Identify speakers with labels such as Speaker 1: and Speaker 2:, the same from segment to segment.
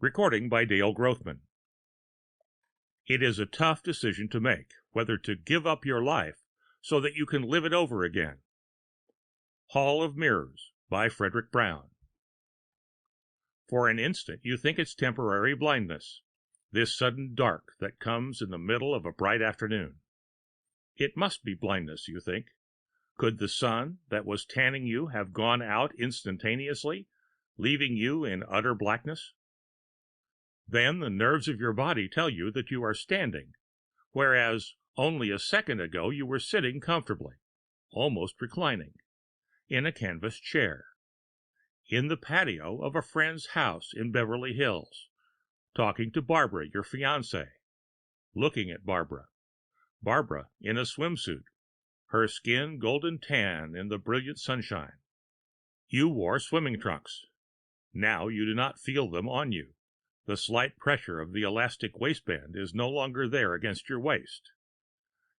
Speaker 1: Recording by Dale Grothman. It is a tough decision to make, whether to give up your life so that you can live it over again. Hall of Mirrors by Fredric Brown. For an instant you think it's temporary blindness, this sudden dark that comes in the middle of a bright afternoon. It must be blindness, you think. Could the sun that was tanning you have gone out instantaneously, leaving you in utter blackness? Then the nerves of your body tell you that you are standing, whereas only a second ago you were sitting comfortably, almost reclining, in a canvas chair, in the patio of a friend's house in Beverly Hills, talking to Barbara, your fiancée, looking at Barbara in a swimsuit, her skin golden tan in the brilliant sunshine. You wore swimming trunks. Now you do not feel them on you. The slight pressure of the elastic waistband is no longer there against your waist.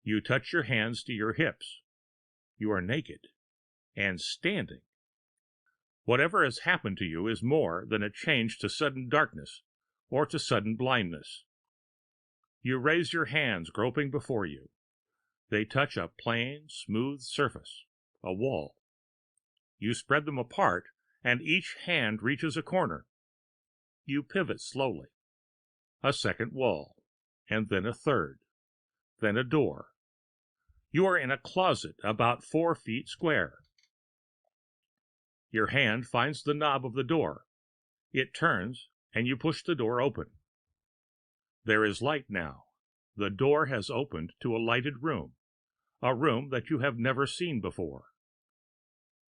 Speaker 1: You touch your hands to your hips. You are naked and standing. Whatever has happened to you is more than a change to sudden darkness or to sudden blindness. You raise your hands, groping before you. They touch a plain, smooth surface, a wall. You spread them apart, and each hand reaches a corner. You pivot slowly. A second wall, and then a third, then a door. You are in a closet about 4 feet square. Your hand finds the knob of the door. It turns, and you push the door open. There is light now. The door has opened to a lighted room, a room that you have never seen before.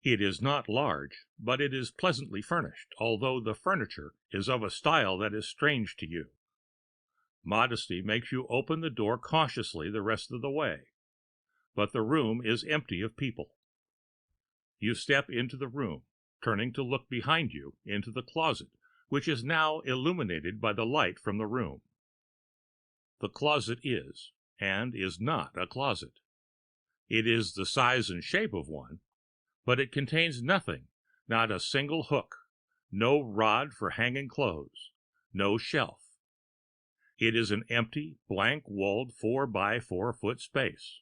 Speaker 1: It is not large, but it is pleasantly furnished, although the furniture is of a style that is strange to you. Modesty makes you open the door cautiously the rest of the way, but the room is empty of people. You step into the room, turning to look behind you into the closet, which is now illuminated by the light from the room. The closet is, and is not a closet. It is the size and shape of one, but it contains nothing, not a single hook, no rod for hanging clothes, no shelf. It is an empty, blank-walled 4-by-4-foot space.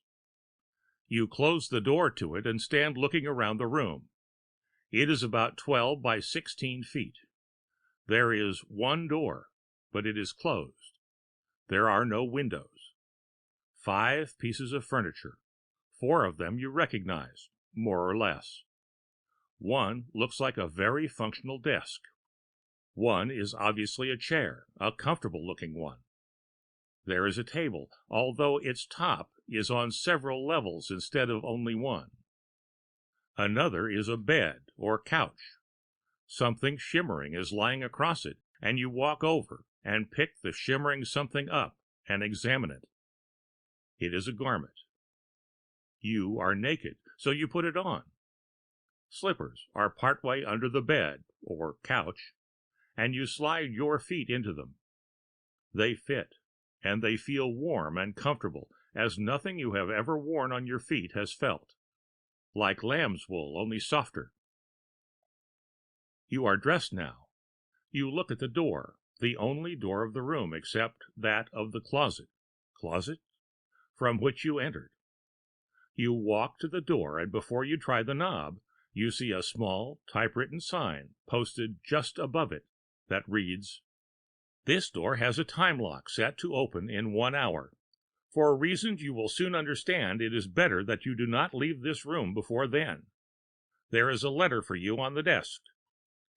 Speaker 1: You close the door to it and stand looking around the room. It is about 12 by 16 feet. There is one door, but it is closed. There are no windows. 5 pieces of furniture. 4 of them you recognize, more or less. One looks like a very functional desk. One is obviously a chair, a comfortable-looking one. There is a table, although its top is on several levels instead of only one. Another is a bed or couch. Something shimmering is lying across it, and you walk over and pick the shimmering something up and examine it. It is a garment. You are naked, so you put it on. Slippers are partway under the bed, or couch, and you slide your feet into them. They fit, and they feel warm and comfortable as nothing you have ever worn on your feet has felt. Like lamb's wool, only softer. You are dressed now. You look at the door, the only door of the room except that of the closet, from which you entered. You walk to the door, and before you try the knob, you see a small typewritten sign posted just above it that reads, "This door has a time lock set to open in 1 hour. For reasons you will soon understand, it is better that you do not leave this room before then. There is a letter for you on the desk.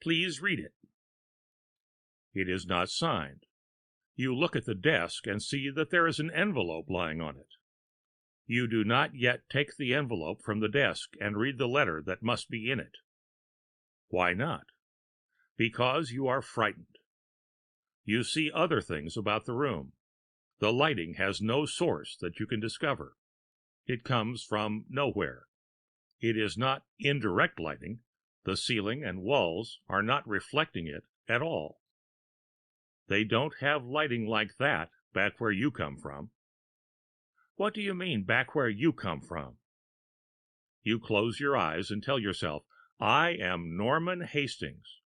Speaker 1: Please read it." It is not signed. You look at the desk and see that there is an envelope lying on it. You do not yet take the envelope from the desk and read the letter that must be in it. Why not? Because you are frightened. You see other things about the room. The lighting has no source that you can discover. It comes from nowhere. It is not indirect lighting. The ceiling and walls are not reflecting it at all. They don't have lighting like that back where you come from. What do you mean, back where you come from? You close your eyes and tell yourself, I am Norman Hastings.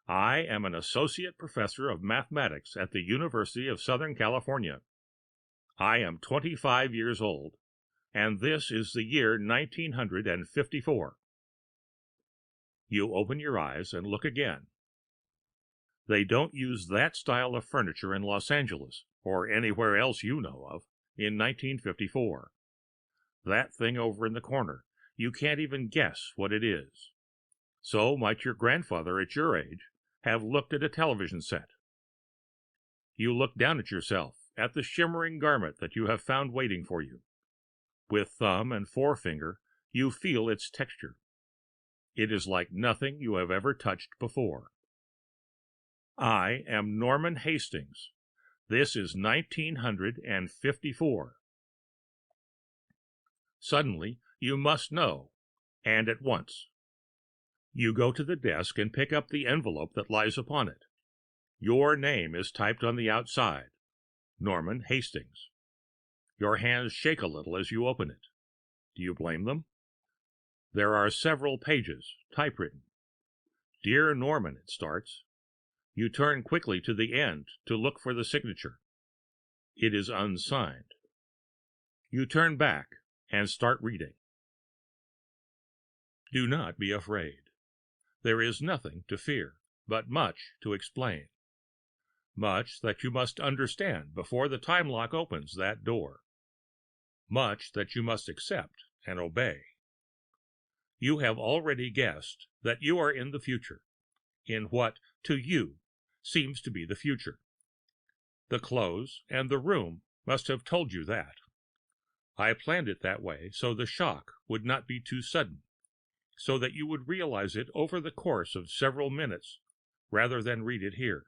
Speaker 1: I am an associate professor of mathematics at the University of Southern California. I am 25 years old, and this is the year 1954. You open your eyes and look again. They don't use that style of furniture in Los Angeles, or anywhere else you know of, in 1954. That thing over in the corner, you can't even guess what it is. So might your grandfather at your age have looked at a television set. You look down at yourself, at the shimmering garment that you have found waiting for you. With thumb and forefinger, you feel its texture. It is like nothing you have ever touched before. I am Norman Hastings. This is 1954. Suddenly, you must know, and at once. You go to the desk and pick up the envelope that lies upon it. Your name is typed on the outside, Norman Hastings. Your hands shake a little as you open it. Do you blame them? There are several pages, typewritten. Dear Norman, it starts. You turn quickly to the end to look for the signature. It is unsigned. You turn back and start reading. Do not be afraid. There is nothing to fear, but much to explain. Much that you must understand before the time lock opens that door. Much that you must accept and obey. You have already guessed that you are in the future, in what, to you, seems to be the future. The clothes and the room must have told you that. I planned it that way so the shock would not be too sudden, so that you would realize it over the course of several minutes rather than read it here,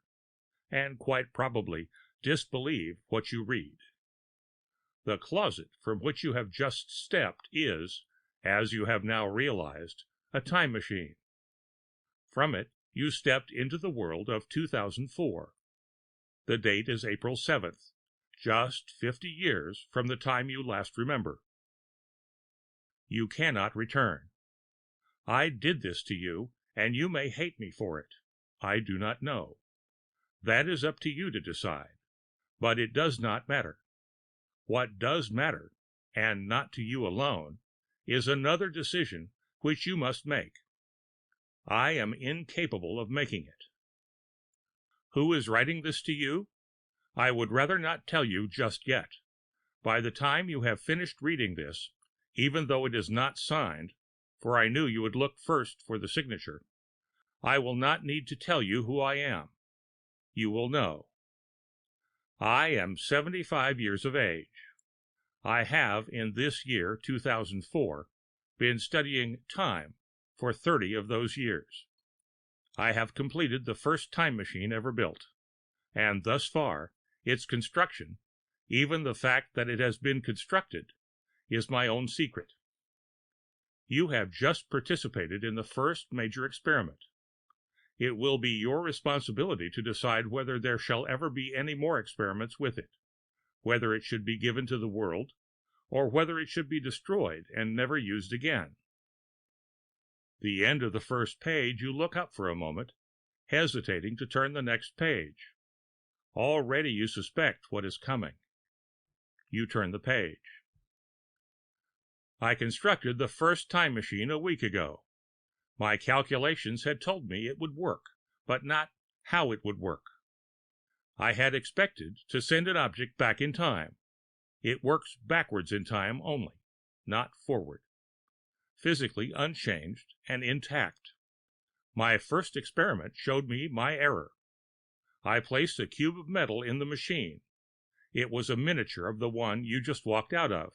Speaker 1: and quite probably disbelieve what you read. The closet from which you have just stepped is, as you have now realized, a time machine. From it, you stepped into the world of 2004. The date is April 7th, just 50 years from the time you last remember. You cannot return. I did this to you, and you may hate me for it. I do not know. That is up to you to decide, but it does not matter. What does matter, and not to you alone, is another decision which you must make. I am incapable of making it. Who is writing this to you? I would rather not tell you just yet. By the time you have finished reading this, even though it is not signed, for I knew you would look first for the signature, I will not need to tell you who I am. You will know. I am 75 years of age. I have, in this year 2004, been studying time for 30 of those years. I have completed the first time machine ever built, and thus far, its construction, even the fact that it has been constructed, is my own secret. You have just participated in the first major experiment. It will be your responsibility to decide whether there shall ever be any more experiments with it, whether it should be given to the world, or whether it should be destroyed and never used again. The end of the first page, you look up for a moment, hesitating to turn the next page. Already you suspect what is coming. You turn the page. I constructed the first time machine a week ago. My calculations had told me it would work, but not how it would work. I had expected to send an object back in time. It works backwards in time only, not forward. Physically unchanged and intact. My first experiment showed me my error. I placed a cube of metal in the machine. It was a miniature of the one you just walked out of,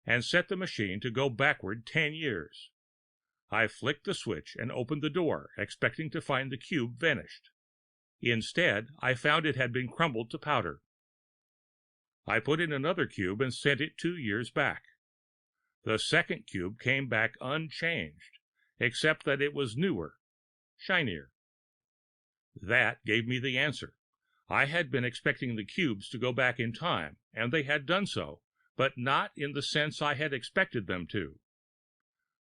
Speaker 1: and set the machine to go backward 10 years. I flicked the switch and opened the door, expecting to find the cube vanished. Instead, I found it had been crumbled to powder. I put in another cube and sent it 2 years back. The second cube came back unchanged, except that it was newer, shinier. That gave me the answer. I had been expecting the cubes to go back in time, and they had done so, but not in the sense I had expected them to.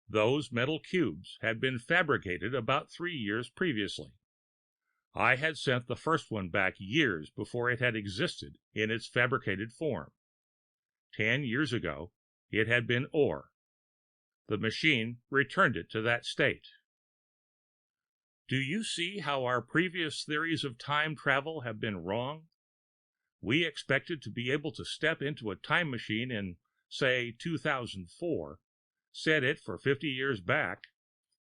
Speaker 1: Those metal cubes had been fabricated about 3 years previously. I had sent the first one back years before it had existed in its fabricated form. 10 years ago, it had been ore. The machine returned it to that state. Do you see how our previous theories of time travel have been wrong? We expected to be able to step into a time machine in, say, 2004, set it for 50 years back,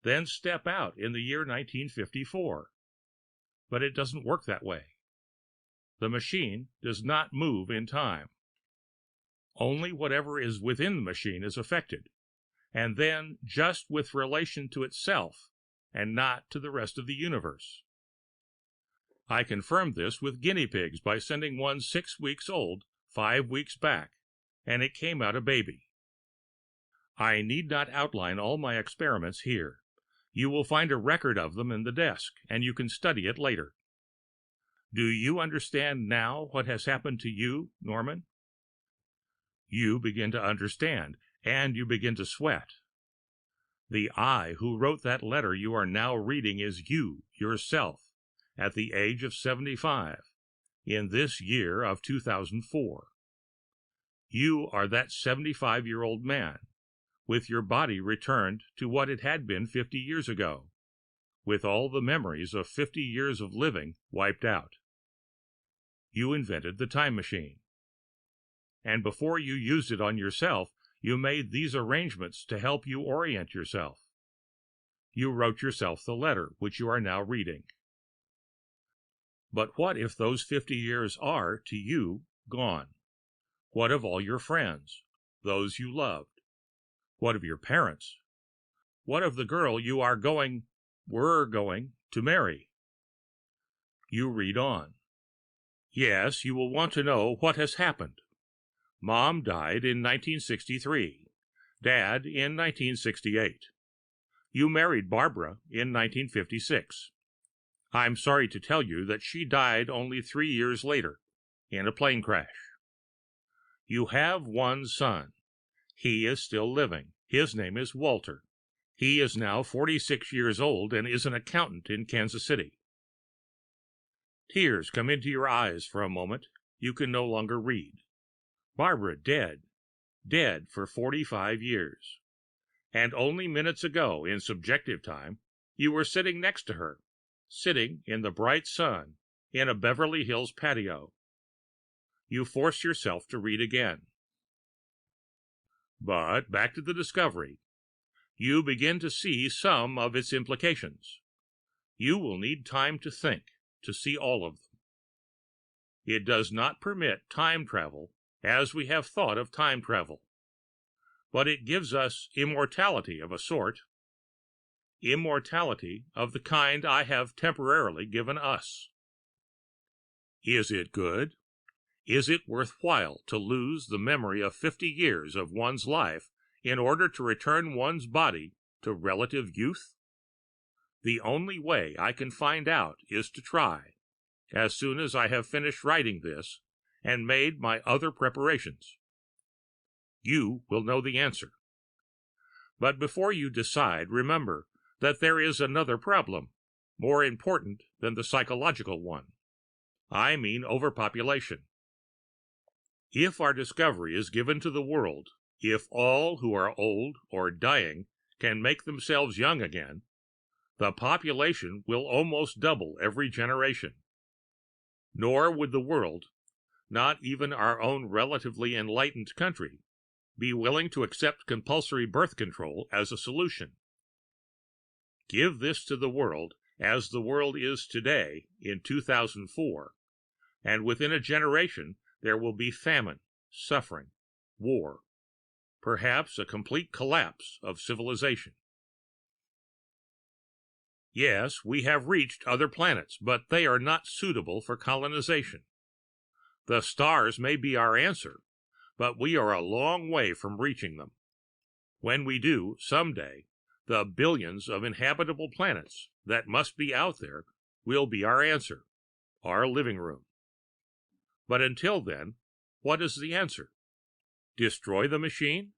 Speaker 1: then step out in the year 1954. But it doesn't work that way. The machine does not move in time. Only whatever is within the machine is affected, and then just with relation to itself and not to the rest of the universe. I confirmed this with guinea pigs by sending one 6 weeks old 5 weeks back, and it came out a baby. I need not outline all my experiments here. You will find a record of them in the desk, and you can study it later. Do you understand now what has happened to you, Norman? You begin to understand, and you begin to sweat. The I who wrote that letter you are now reading is you, yourself, at the age of 75, in this year of 2004. You are that 75-year-old man, with your body returned to what it had been 50 years ago, with all the memories of 50 years of living wiped out. You invented the time machine. And before you used it on yourself, you made these arrangements to help you orient yourself. You wrote yourself the letter, which you are now reading. But what if those 50 years are, to you, gone? What of all your friends, those you loved? What of your parents? What of the girl you were going to marry? You read on. Yes, you will want to know what has happened. Mom died in 1963, Dad in 1968. You married Barbara in 1956. I'm sorry to tell you that she died only 3 years later, in a plane crash. You have one son. He is still living. His name is Walter. He is now 46 years old and is an accountant in Kansas City. Tears come into your eyes for a moment. You can no longer read. Barbara dead for 45 years. And only minutes ago, in subjective time, you were sitting next to her, sitting in the bright sun in a Beverly Hills patio. You force yourself to read again. But back to the discovery. You begin to see some of its implications. You will need time to think, to see all of them. It does not permit time travel as we have thought of time travel, but it gives us immortality of a sort. Immortality of the kind I have temporarily given us. Is it good? Is it worthwhile to lose the memory of 50 years of one's life in order to return one's body to relative youth? The only way I can find out is to try, as soon as I have finished writing this and made my other preparations. You will know the answer. But before you decide, remember that there is another problem, more important than the psychological one. I mean overpopulation. If our discovery is given to the world, if all who are old or dying can make themselves young again, the population will almost double every generation. Nor would the world, not even our own relatively enlightened country, be willing to accept compulsory birth control as a solution. Give this to the world as the world is today in 2004, and within a generation there will be famine, suffering, war, perhaps a complete collapse of civilization. Yes, we have reached other planets, but they are not suitable for colonization. The stars may be our answer, but we are a long way from reaching them. When we do, someday, the billions of inhabitable planets that must be out there will be our answer, our living room. But until then, what is the answer? Destroy the machine?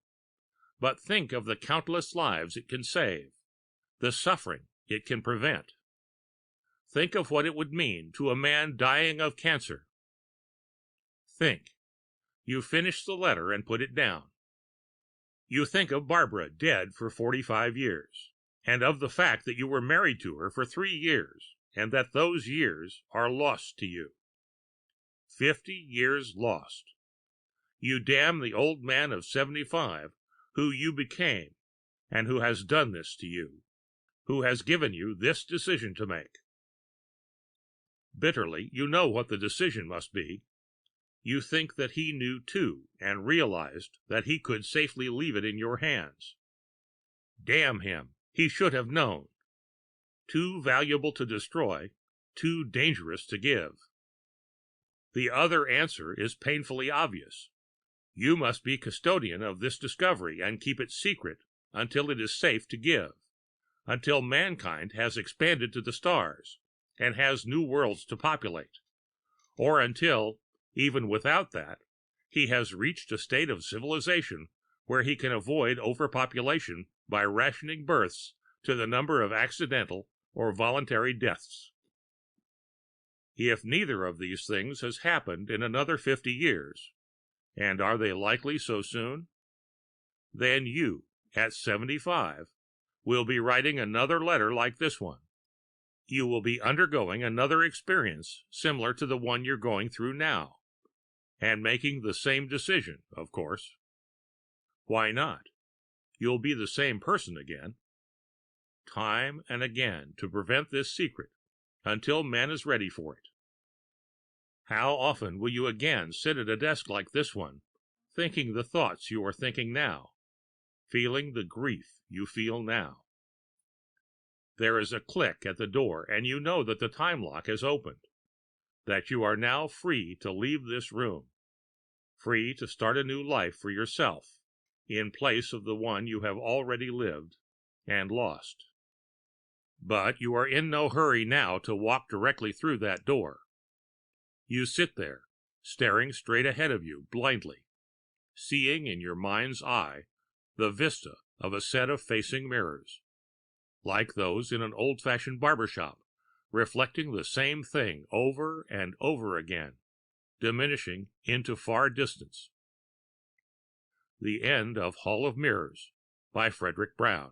Speaker 1: But think of the countless lives it can save, the suffering it can prevent. Think of what it would mean to a man dying of cancer. Think. You finish the letter and put it down. You think of Barbara dead for 45 years, and of the fact that you were married to her for 3 years, and that those years are lost to you. 50 years lost. You damn the old man of 75 who you became and who has done this to you, who has given you this decision to make. Bitterly, you know what the decision must be. You think that he knew too, and realized that he could safely leave it in your hands. Damn him, he should have known. Too valuable to destroy, too dangerous to give. The other answer is painfully obvious. You must be custodian of this discovery and keep it secret until it is safe to give, until mankind has expanded to the stars and has new worlds to populate, or until, even without that, he has reached a state of civilization where he can avoid overpopulation by rationing births to the number of accidental or voluntary deaths. If neither of these things has happened in another 50 years, and are they likely so soon? Then you, at 75, will be writing another letter like this one. You will be undergoing another experience similar to the one you're going through now, and making the same decision, of course. Why not? You'll be the same person again. Time and again to prevent this secret until man is ready for it. How often will you again sit at a desk like this one, thinking the thoughts you are thinking now, feeling the grief you feel now? There is a click at the door, and you know that the time lock has opened, that you are now free to leave this room, free to start a new life for yourself in place of the one you have already lived and lost. But you are in no hurry now to walk directly through that door. You sit there, staring straight ahead of you blindly, seeing in your mind's eye the vista of a set of facing mirrors, like those in an old-fashioned barber shop, reflecting the same thing over and over again, diminishing into far distance. The end of Hall of Mirrors by Fredric Brown.